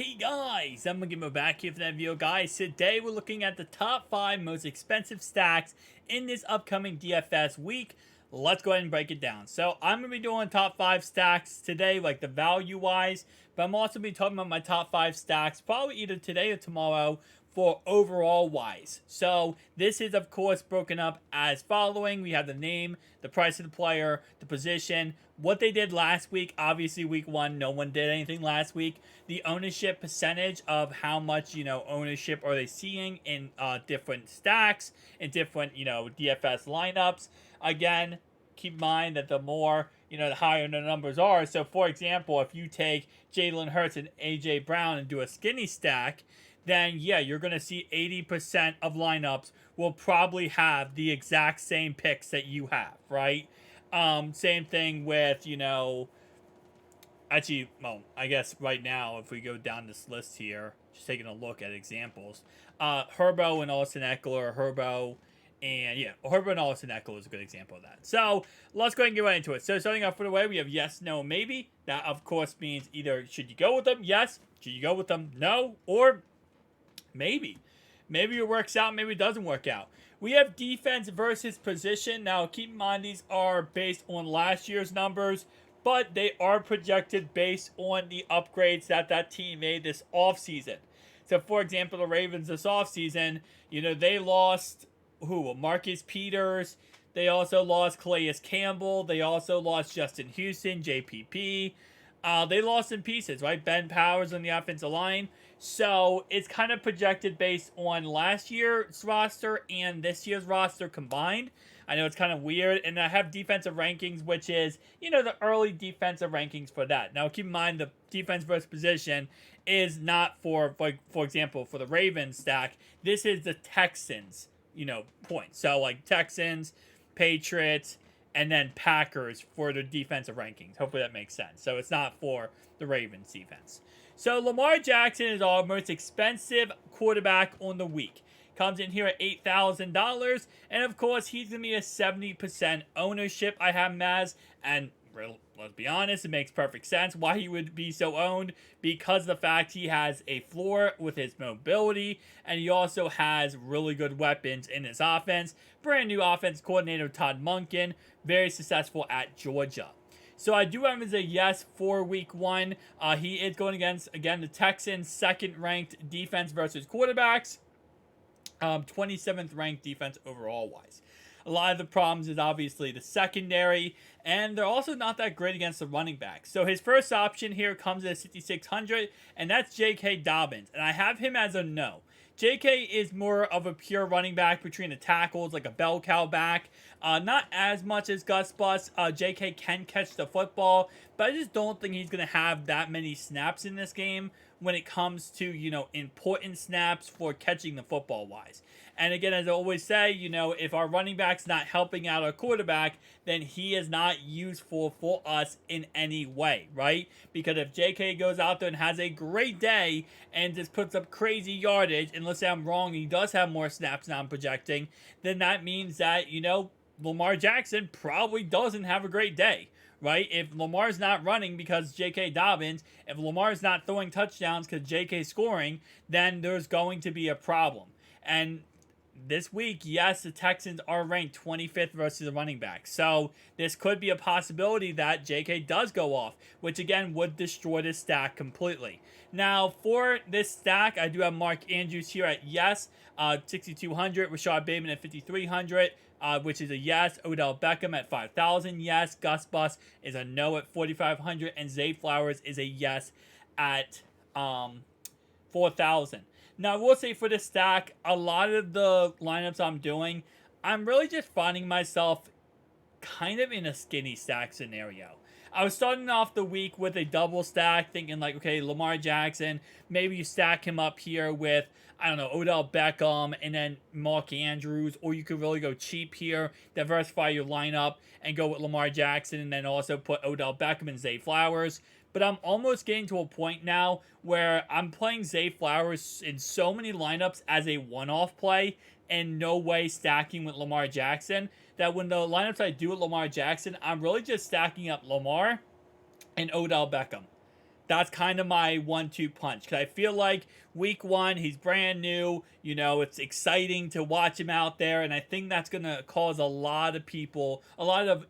Hey guys, I'm gonna back here for that video, guys. Today we're looking at the top 5 most expensive stacks in this upcoming DFS week. Let's go ahead and break it down. So I'm gonna be doing top 5 stacks today, like the value wise, but I'm also be talking about my top 5 stacks probably either today or tomorrow for overall wise. So this is of course broken up as following. We have the name, the price of the player, the position, what they did last week. Obviously week 1, no one did anything last week. The ownership percentage of how much, ownership are they seeing in different stacks and different, DFS lineups. Again, keep in mind that the more, the higher the numbers are. So for example, if you take Jalen Hurts and AJ Brown and do a skinny stack, then yeah, you're going to see 80% of lineups will probably have the exact same picks that you have, right? Same thing with, actually, well, I guess right now, if we go down this list here, just taking a look at examples, Herbo and Austin Eckler, Herbo, and yeah, Herbo and Austin Eckler is a good example of that. So let's go ahead and get right into it. So starting off with the way, we have yes, no, maybe. That of course means either should you go with them, yes, should you go with them, no, or maybe. Maybe it works out, maybe it doesn't work out. We have defense versus position. Now, keep in mind, these are based on last year's numbers, but they are projected based on the upgrades that team made this offseason. So, for example, the Ravens this offseason, they lost who? Marcus Peters. They also lost Calais Campbell. They also lost Justin Houston, JPP. They lost in pieces, right? Ben Powers on the offensive line. So it's kind of projected based on last year's roster and this year's roster combined. I know it's kind of weird. And I have defensive rankings, which is, the early defensive rankings for that. Now, keep in mind the defense versus position is not for example, for the Ravens stack. This is the Texans, points. So, like, Texans, Patriots, and then Packers for their defensive rankings. Hopefully that makes sense. So it's not for the Ravens defense. So Lamar Jackson is our most expensive quarterback on the week. Comes in here at $8,000. And of course, he's going to be a 70% ownership. I have him as, and let's be honest, it makes perfect sense why he would be so owned, because of the fact he has a floor with his mobility, and he also has really good weapons in his offense. Brand new offense coordinator Todd Monken, very successful at Georgia. So I do have him as a yes for week 1. He is going against, again, the Texans' second-ranked defense versus quarterbacks. 27th ranked defense overall wise. A lot of the problems is obviously the secondary, and they're also not that great against the running backs. So his first option here comes at 6,600, and that's J.K. Dobbins, and I have him as a no. J.K. is more of a pure running back between the tackles, like a bell cow back. Not as much as Gus Bus. J.K. can catch the football, but I just don't think he's going to have that many snaps in this game when it comes to, important snaps for catching the football wise. And again, as I always say, if our running back's not helping out our quarterback, then he is not useful for us in any way, right? Because if JK goes out there and has a great day and just puts up crazy yardage, and let's say I'm wrong, he does have more snaps than I'm projecting, then that means that, Lamar Jackson probably doesn't have a great day. Right? If Lamar's not running because J.K. Dobbins, if Lamar's not throwing touchdowns because J.K. scoring, then there's going to be a problem. And this week, yes, the Texans are ranked 25th versus the running back. So this could be a possibility that J.K. does go off, which again would destroy this stack completely. Now, for this stack, I do have Mark Andrews here at yes, 6,200, Rashad Bateman at 5,300. Which is a yes. Odell Beckham at 5,000, yes. Gus Bus is a no at 4,500, and Zay Flowers is a yes at 4,000. Now, I will say for this stack, a lot of the lineups I'm doing, I'm really just finding myself kind of in a skinny stack scenario. I was starting off the week with a double stack, thinking like, okay, Lamar Jackson, maybe you stack him up here with, I don't know, Odell Beckham and then Mark Andrews, or you could really go cheap here, diversify your lineup, and go with Lamar Jackson, and then also put Odell Beckham and Zay Flowers. But I'm almost getting to a point now where I'm playing Zay Flowers in so many lineups as a one-off play, and no way stacking with Lamar Jackson, that when the lineups I do with Lamar Jackson, I'm really just stacking up Lamar and Odell Beckham. That's kind of my 1-2 punch. Because I feel like week one, he's brand new. You know, it's exciting to watch him out there. And I think that's going to cause a lot of people, a lot of,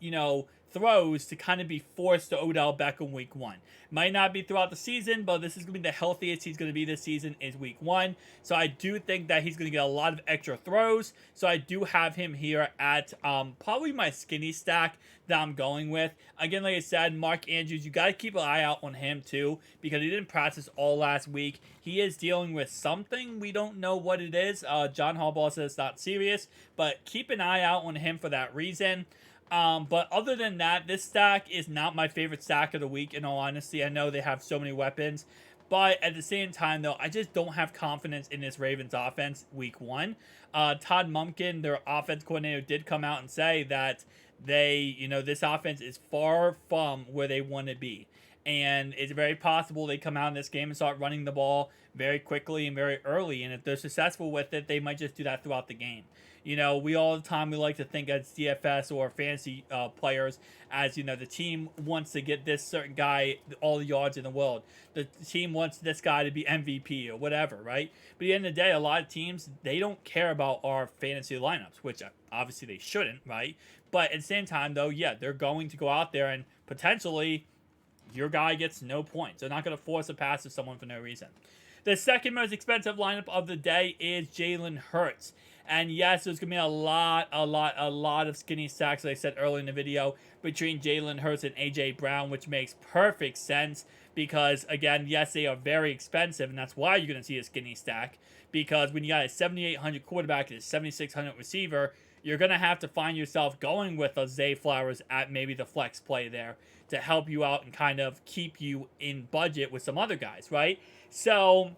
throws to kind of be forced to Odell Beckham week one. Might not be throughout the season, but this is going to be the healthiest he's going to be this season is week one. So I do think that he's going to get a lot of extra throws. So I do have him here at probably my skinny stack that I'm going with. Again, like I said, Mark Andrews, you got to keep an eye out on him too because he didn't practice all last week. He is dealing with something. We don't know what it is. John Harbaugh says it's not serious, but keep an eye out on him for that reason. But other than that, this stack is not my favorite stack of the week, in all honesty. I know they have so many weapons, but at the same time, though, I just don't have confidence in this Ravens offense week one. Todd Monken, their offense coordinator, did come out and say that this offense is far from where they want to be. And it's very possible they come out in this game and start running the ball very quickly and very early. And if they're successful with it, they might just do that throughout the game. We all the time we like to think as DFS or fantasy players as, the team wants to get this certain guy all the yards in the world. The team wants this guy to be MVP or whatever, right? But at the end of the day, a lot of teams, they don't care about our fantasy lineups, which obviously they shouldn't, right? But at the same time, though, yeah, they're going to go out there and potentially your guy gets no points. They're not going to force a pass to someone for no reason. The second most expensive lineup of the day is Jalen Hurts. And yes, there's going to be a lot of skinny stacks, like I said earlier in the video, between Jalen Hurts and A.J. Brown, which makes perfect sense because, again, yes, they are very expensive, and that's why you're going to see a skinny stack. Because when you got a 7,800 quarterback and a 7,600 receiver, you're going to have to find yourself going with a Zay Flowers at maybe the flex play there to help you out and kind of keep you in budget with some other guys, right? So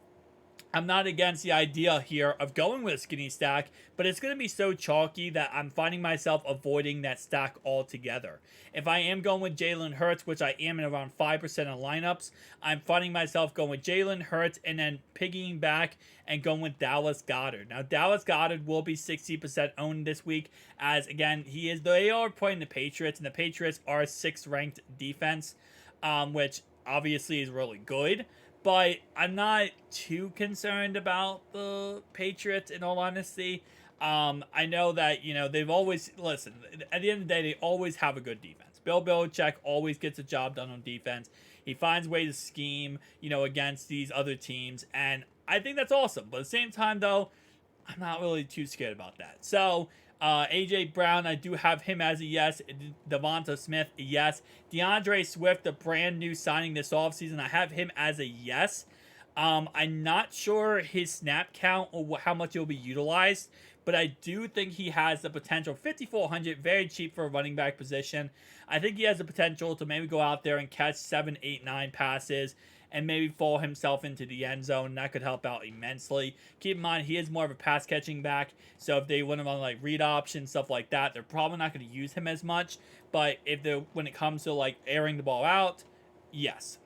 I'm not against the idea here of going with a skinny stack, but it's going to be so chalky that I'm finding myself avoiding that stack altogether. If I am going with Jalen Hurts, which I am in around 5% of lineups, I'm finding myself going with Jalen Hurts and then piggying back and going with Dallas Goedert. Now, Dallas Goedert will be 60% owned this week, as again, they are playing the Patriots, and the Patriots are a 6th ranked defense, which obviously is really good. But I'm not too concerned about the Patriots, in all honesty. I know that, they've always, listen, at the end of the day, they always have a good defense. Bill Belichick always gets a job done on defense. He finds ways to scheme, against these other teams. And I think that's awesome. But at the same time, though, I'm not really too scared about that. So, A.J. Brown, I do have him as a yes. Devonta Smith, a yes. DeAndre Swift, a brand new signing this offseason, I have him as a yes. I'm not sure his snap count or how much he'll be utilized, but I do think he has the potential. 5,400, very cheap for a running back position. I think he has the potential to maybe go out there and catch 7, 8, 9 passes and maybe fall himself into the end zone. That could help out immensely. Keep in mind, he is more of a pass catching back, so if they want him on like read options, stuff like that, they're probably not going to use him as much. But when it comes to like airing the ball out, yes.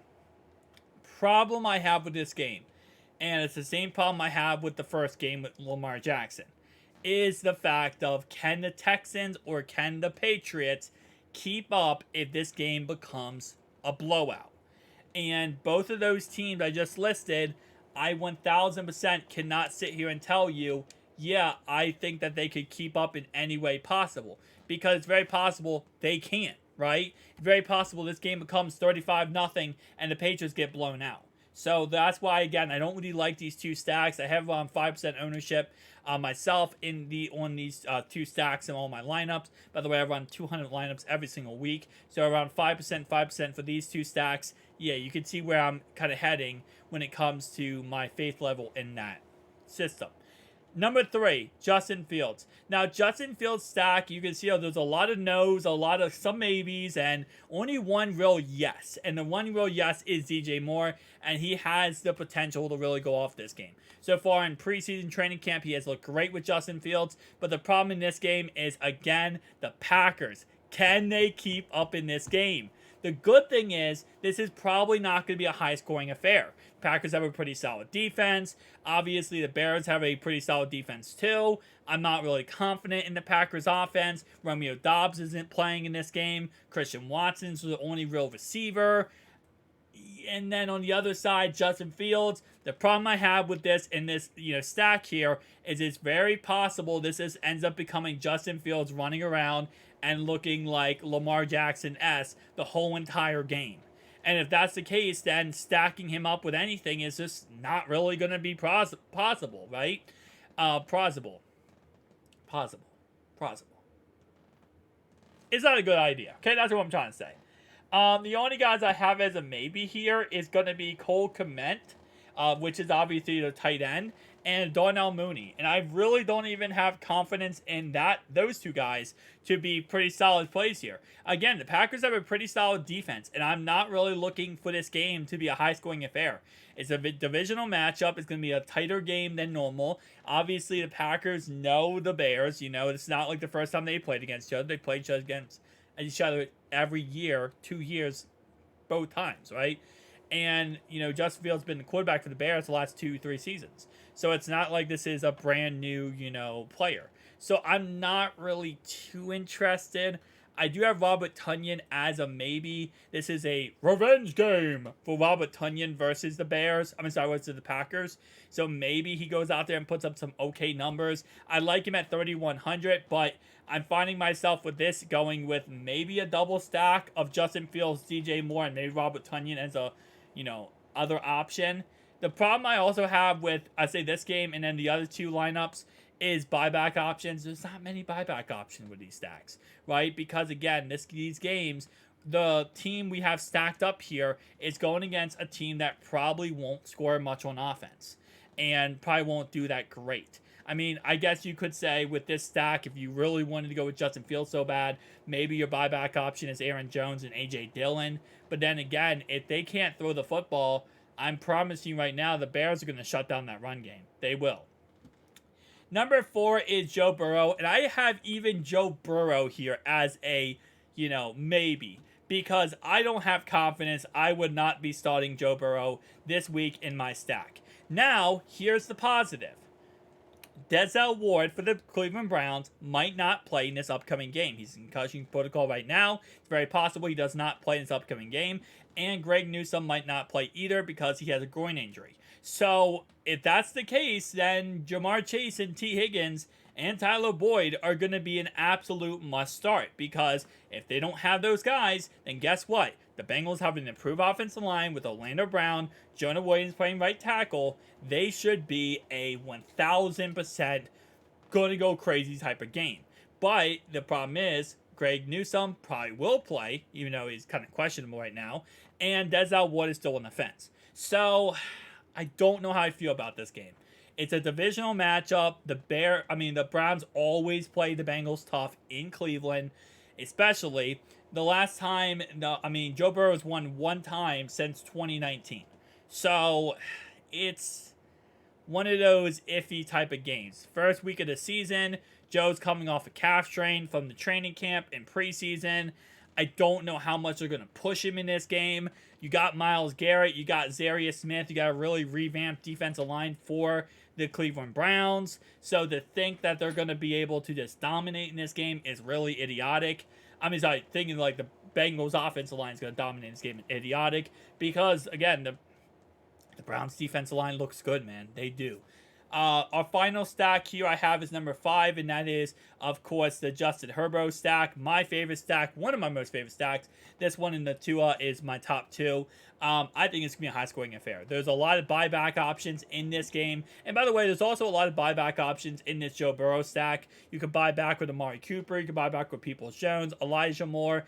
Problem I have with this game, and it's the same problem I have with the first game with Lamar Jackson, is the fact of can the Texans or can the Patriots keep up if this game becomes a blowout? And both of those teams I just listed, I 1000% cannot sit here and tell you, yeah, I think that they could keep up in any way possible. Because it's very possible they can't, right? It's very possible this game becomes 35-0 and the Patriots get blown out. So that's why, again, I don't really like these two stacks. I have around 5% ownership myself on these two stacks in all my lineups. By the way, I run 200 lineups every single week. So around 5% for these two stacks. Yeah, you can see where I'm kind of heading when it comes to my faith level in that system. Number 3, Justin Fields. Now, Justin Fields' stack, you can see there's a lot of no's, some maybes, and only one real yes. And the one real yes is DJ Moore, and he has the potential to really go off this game. So far in preseason training camp, he has looked great with Justin Fields, but the problem in this game is, again, the Packers. Can they keep up in this game? The good thing is, this is probably not going to be a high-scoring affair. Packers have a pretty solid defense. Obviously, the Bears have a pretty solid defense, too. I'm not really confident in the Packers' offense. Romeo Doubs isn't playing in this game. Christian Watson's the only real receiver. And then on the other side, Justin Fields. The problem I have with this in this stack here is it's very possible ends up becoming Justin Fields running around and looking like Lamar Jackson-esque the whole entire game. And if that's the case, then stacking him up with anything is just not really going to be possible, right? Plausible. It's not a good idea. Okay, that's what I'm trying to say. The only guys I have as a maybe here is going to be Cole Kmet, which is obviously the tight end, and Darnell Mooney. And I really don't even have confidence in those two guys to be pretty solid plays here. Again, the Packers have a pretty solid defense, and I'm not really looking for this game to be a high-scoring affair. It's a divisional matchup. It's going to be a tighter game than normal. Obviously, the Packers know the Bears. It's not like the first time they played against each other. They played against each other every year, 2 years, both times, right? And, Justin Fields has been the quarterback for the Bears the last 2-3 seasons. So it's not like this is a brand new, player. So I'm not really too interested. I do have Robert Tonyan as a maybe. This is a revenge game for Robert Tonyan versus the Bears. Versus the Packers. So maybe he goes out there and puts up some okay numbers. I like him at 3,100, but I'm finding myself with this going with maybe a double stack of Justin Fields, DJ Moore, and maybe Robert Tonyan as a, other option. The problem I also have with, this game and then the other two lineups is buyback options. There's not many buyback options with these stacks, right? Because again, these games, the team we have stacked up here is going against a team that probably won't score much on offense and probably won't do that great. I guess you could say with this stack, if you really wanted to go with Justin Fields so bad, maybe your buyback option is Aaron Jones and A.J. Dillon. But then again, if they can't throw the football, I'm promising you right now, the Bears are going to shut down that run game. They will. Number 4 is Joe Burrow, and I have even Joe Burrow here as a, maybe. Because I don't have confidence. I would not be starting Joe Burrow this week in my stack. Now, here's the positive. Denzel Ward for the Cleveland Browns might not play in this upcoming game. He's in concussion protocol right now. It's very possible he does not play in this upcoming game. And Greg Newsome might not play either because he has a groin injury. So, if that's the case, then Jamar Chase and T. Higgins and Tyler Boyd are going to be an absolute must start. Because if they don't have those guys, then guess what? The Bengals have an improved offensive line with Orlando Brown, Jonah Williams playing right tackle. They should be a 1,000% going to go crazy type of game. But the problem is, Greg Newsome probably will play, even though he's kind of questionable right now. And Denzel Ward is still on the fence. So, I don't know how I feel about this game. It's a divisional matchup. The Browns always play the Bengals tough in Cleveland, especially the last time. Joe Burrow's won one time since 2019. So, it's one of those iffy type of games. First week of the season, Joe's coming off a calf strain from the training camp in preseason. I don't know how much they're going to push him in this game. You got Myles Garrett. You got Zarius Smith. You got a really revamped defensive line for the Cleveland Browns. So to think that they're going to be able to just dominate in this game is really idiotic. Thinking like the Bengals offensive line is going to dominate this game is idiotic. Because, again, the Browns defensive line looks good, man. They do. Our final stack here I have is number 5, and that is, of course, the Justin Herbert stack. My favorite stack, one of my most favorite stacks. This one in the Tua is my top 2. I think it's going to be a high-scoring affair. There's a lot of buyback options in this game. And by the way, there's also a lot of buyback options in this Joe Burrow stack. You could buy back with Amari Cooper. You could buy back with Peoples-Jones, Elijah Moore,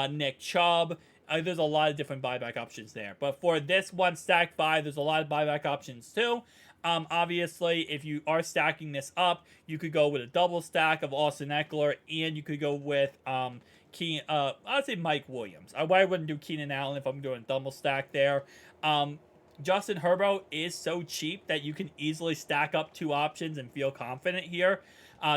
Nick Chubb. There's a lot of different buyback options there. But for this one, stack 5, there's a lot of buyback options too. Obviously, if you are stacking this up, you could go with a double stack of Austin Eckler, and you could go with I'd say Mike Williams. I wouldn't do Keenan Allen if I'm doing a double stack there. Justin Herbert is so cheap that you can easily stack up 2 options and feel confident here.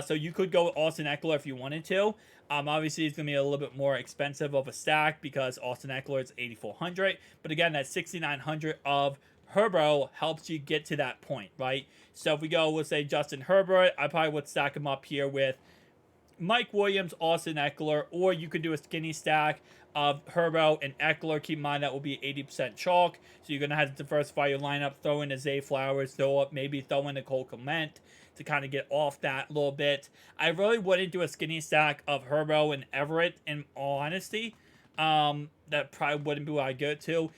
So you could go with Austin Eckler if you wanted to. Obviously, it's going to be a little bit more expensive of a stack because Austin Eckler is $8,400. But again, that $6,900 of Herbert helps you get to that point, right? So if we go, let's say Justin Herbert, I probably would stack him up here with Mike Williams, Austin Eckler, or you could do a skinny stack of Herbo and Eckler. Keep in mind that will be 80% chalk, so you're going to have to diversify your lineup, throw in a Zay Flowers, maybe throw in a Cole Clement to kind of get off that a little bit. I really wouldn't do a skinny stack of Herbo and Everett, in all honesty. That probably wouldn't be what I'd go to.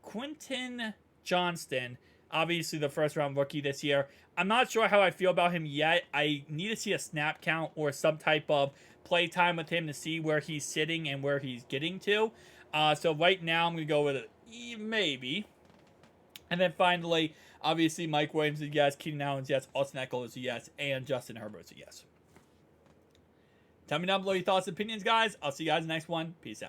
Quentin Johnston, obviously the first round rookie this year. I'm not sure how I feel about him yet. I need to see a snap count or some type of play time with him to see where he's sitting and where he's getting to. So right now I'm going to go with a maybe. And then finally, obviously Mike Williams is a yes, Keenan Allen's yes, Austin Eckler is a yes, and Justin Herbert's a yes. Tell me down below your thoughts and opinions, guys. I'll see you guys in the next one. Peace out.